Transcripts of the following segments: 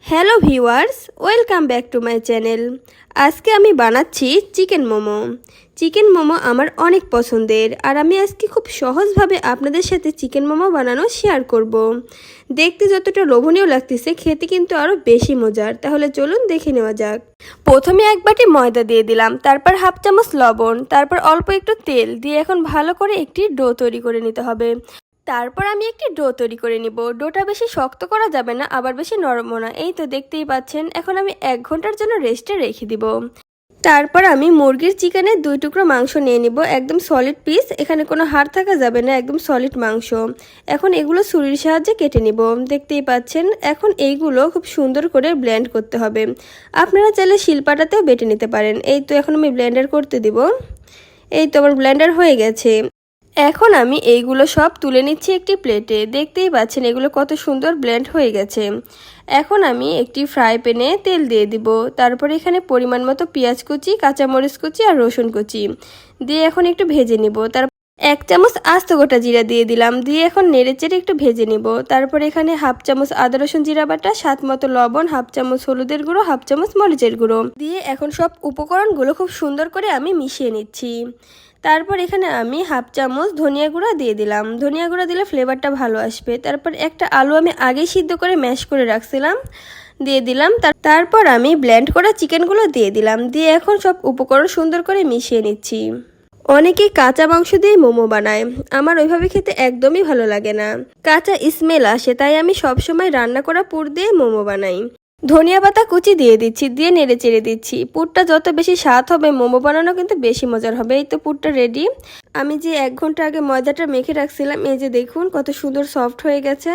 Hello viewers, welcome back to my channel. আজকে আমি বানাচ্ছি চিকেন মোমো। চিকেন মোমো আমার অনেক পছন্দের, আর আমি আজকে খুব সহজভাবে আপনাদের সাথে চিকেন মোমো বানানো শেয়ার করব। দেখতে যতটা লোভনীয় লাগতেছে, খেতে কিন্তু আরও বেশি মজার। তাহলে চলুন দেখে নেওয়া যাক। প্রথমে এক বাটি ময়দা দিয়ে দিলাম, তারপর হাফ চামচ লবণ, তারপর অল্প একটু তেল দিয়ে এখন ভালো করে একটি ডো তৈরি করে নিতে হবে। তারপর আমি একটি ডো তৈরি করে নিব। ডোটা বেশি শক্ত করা যাবে না, আবার বেশি নরমও না। এই তো দেখতেই পাচ্ছেন। এখন আমি 1 ঘন্টার জন্য রেস্টে রেখে দিব। তারপর আমি মুরগির চিকেনের 2 টুকরো মাংস নিয়ে নিব, একদম সলিড পিস। এখানে কোনো হাড় থাকা যাবে না, একদম সলিড মাংস। এখন এগুলো ছুরির সাহায্যে কেটে নিব। দেখতেই পাচ্ছেন। এখন এইগুলো খুব সুন্দর করে ব্লেন্ড করতে হবে। আপনারা চাইলে শিলপাটাতেও বেটে নিতে পারেন। এই তো এখন আমি ব্লেন্ডার করতে দিব। এই তো আমার ব্লেন্ডার হয়ে গেছে। এখন আমি এইগুলো সব তুলে নিচ্ছি একটি প্লেটে। দেখতেই পাচ্ছেন এগুলো কত সুন্দর ব্লেন্ড হয়ে গেছে। এখন আমি একটি ফ্রাই প্যানে তেল দিয়ে দিব। তারপর এখানে পরিমাণ মতো পেঁয়াজ কুচি, কাঁচামরিচ কুচি আর রসুন কুচি দিয়ে এখন একটু ভেজে নিব। তারপর 1 চামচ আস্ত গোটা জিরা দিয়ে দিলাম, দিয়ে এখন নেড়েচেড়ে একটু ভেজে নিব। তারপর এখানে হাফ চামচ আদা রসুন জিরা বাটা, স্বাদ মতো লবণ, হাফ চামচ হলুদের গুঁড়ো, হাফ চামচ মরিচের গুঁড়ো দিয়ে এখন সব উপকরণগুলো খুব সুন্দর করে আমি মিশিয়ে নিচ্ছি। তারপর এখানে আমি হাফ চামচ ধনিয়া গুঁড়া দিয়ে দিলাম। ধনিয়া গুঁড়া দিলে ফ্লেভারটা ভালো আসবে। তারপর একটা আলু আমি আগেই সিদ্ধ করে ম্যাশ করে রাখছিলাম, দিয়ে দিলাম। তারপর আমি ব্লেন্ড করা চিকেনগুলো দিয়ে দিলাম, দিয়ে এখন সব উপকরণ সুন্দর করে মিশিয়ে নিচ্ছি। অনেকেই কাঁচা মাংস দিয়ে মোমো বানায়, আমার ওইভাবে খেতে একদমই ভালো লাগে না, কাঁচা স্মেল আসে। তাই আমি সবসময় রান্না করা পুর দিয়ে মোমো বানাই। ধনিয়া পাতা কুচি দিয়ে দিচ্ছি, দিয়ে নেড়ে চেড়ে দিচ্ছি। পুরটা যত বেশি স্বাদ হবে, মোমো বানানো কিন্তু বেশি মজার হবে। এই তো পুরটা রেডি। আমি যে 1 ঘন্টা আগে ময়দাটা মেখে রাখছিলাম, এই যে দেখুন কত সুন্দর সফট হয়ে গেছে।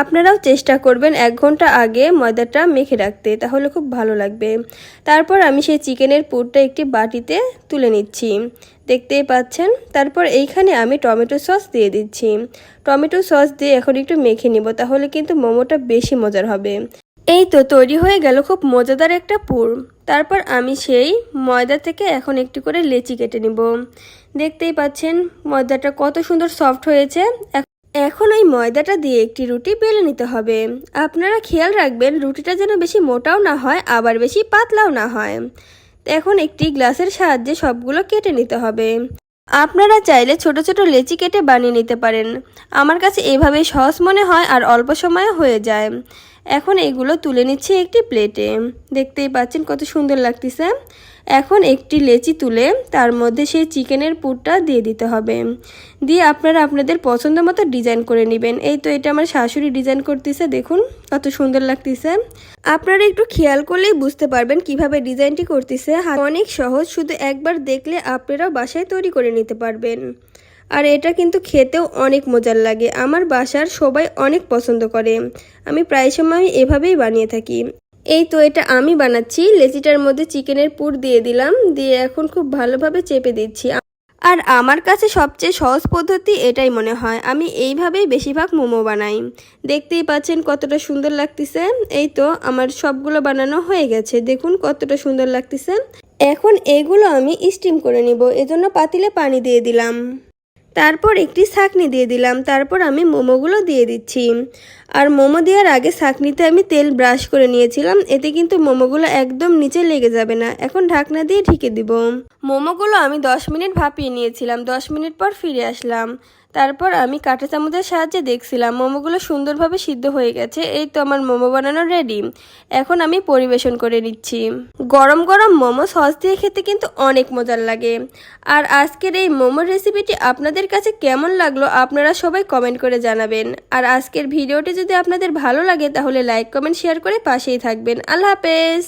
আপনারাও চেষ্টা করবেন 1 ঘন্টা আগে ময়দাটা মেখে রাখতে, তাহলে খুব ভালো লাগবে। তারপর আমি সেই চিকেনের পুরটা একটি বাটিতে তুলে নিচ্ছি, দেখতেই পাচ্ছেন। তারপর এইখানে আমি টমেটো সস দিয়ে দিচ্ছি। টমেটো সস দিয়ে এখন একটু মেখে নিব, তাহলে কিন্তু মোমোটা বেশি মজার হবে। এই তো তৈরি হয়ে গেল খুব মজাদার একটা পুর। তারপর আমি সেই ময়দা থেকে এখন একটু করে লেচি কেটে নিব। দেখতেই পাচ্ছেন ময়দাটা কত সুন্দর সফট হয়েছে। এখন ওই ময়দাটা দিয়ে একটি রুটি বেলে নিতে হবে। আপনারা খেয়াল রাখবেন রুটিটা যেন বেশি মোটাও না হয়, আবার বেশি পাতলাও না হয়। এখন একটি গ্লাসের সাহায্যে সবগুলো কেটে নিতে হবে। আপনারা চাইলে ছোট ছোট লেচি কেটে বানিয়ে নিতে পারেন। আমার কাছে এভাবেই সহজ মনে হয় আর অল্প সময়ে হয়ে যায়। এখন এগুলো তুলে নিচ্ছি একটি প্লেটে। দেখতেই পাচ্ছেন কত সুন্দর লাগতেছে। এখন একটি লেচি তুলে তার মধ্যে সেই চিকেনের পুরটা দিয়ে দিতে হবে, দিয়ে আপনারা আপনাদের পছন্দ মতো ডিজাইন করে নেবেন। এই তো এটা আমার শাশুড়ি ডিজাইন করতেছে, দেখুন কত সুন্দর লাগতেছে। আপনারা একটু খেয়াল করলেই বুঝতে পারবেন কিভাবে ডিজাইনটি করতেছে। অনেক সহজ, শুধু একবার দেখলে আপনারাও বাসায় তৈরি করে নিতে পারবেন। আর এটা কিন্তু খেতেও অনেক মজার লাগে। আমার বাসার সবাই অনেক পছন্দ করে। আমি প্রায় সময় এভাবেই বানিয়ে থাকি। এই তো এটা আমি বানাচ্ছি। লেচিটার মধ্যে চিকেনের পুর দিয়ে দিলাম, দিয়ে এখন খুব ভালোভাবে চেপে দিচ্ছি। আর আমার কাছে সবচেয়ে সহজ পদ্ধতি এটাই মনে হয়। আমি এইভাবেই বেশিরভাগ মোমো বানাই। দেখতেই পাচ্ছেন কতটা সুন্দর লাগতেছে। এই তো আমার সবগুলো বানানো হয়ে গেছে, দেখুন কতটা সুন্দর লাগতেছে। এখন এগুলো আমি স্টিম করে নিব, এজন্য পাতিলে পানি দিয়ে দিলাম। তারপর একটি ছাঁকনি দিয়ে দিলাম। তারপর আমি মোমোগুলো দিয়ে দিচ্ছি। আর মোমো দেওয়ার আগে ছাঁকনিতে আমি তেল ব্রাশ করে নিয়েছিলাম, এতে কিন্তু মোমোগুলো একদম নিচে লেগে যাবে না। এখন ঢাকনা দিয়ে ঢেকে দিব। মোমোগুলো আমি 10 মিনিট ভাপিয়ে নিয়েছিলাম। 10 মিনিট পর ফিরে আসলাম। তারপর আমি কাঁটা চামচের সাহায্যে দেখছিলাম মোমোগুলো সুন্দরভাবে সিদ্ধ হয়ে গেছে। এই তো আমার মোমো বানানো রেডি। এখন আমি পরিবেশন করে নিচ্ছি। গরম গরম মোমো সস দিয়ে খেতে কিন্তু অনেক মজার লাগে। আর আজকের এই মোমোর রেসিপিটি আপনাদের কাছে কেমন লাগলো আপনারা সবাই কমেন্ট করে জানাবেন। আর আজকের ভিডিওটি যদি আপনাদের ভালো লাগে তাহলে লাইক, কমেন্ট, শেয়ার করে পাশেই থাকবেন। আল্লাহ হাফেজ।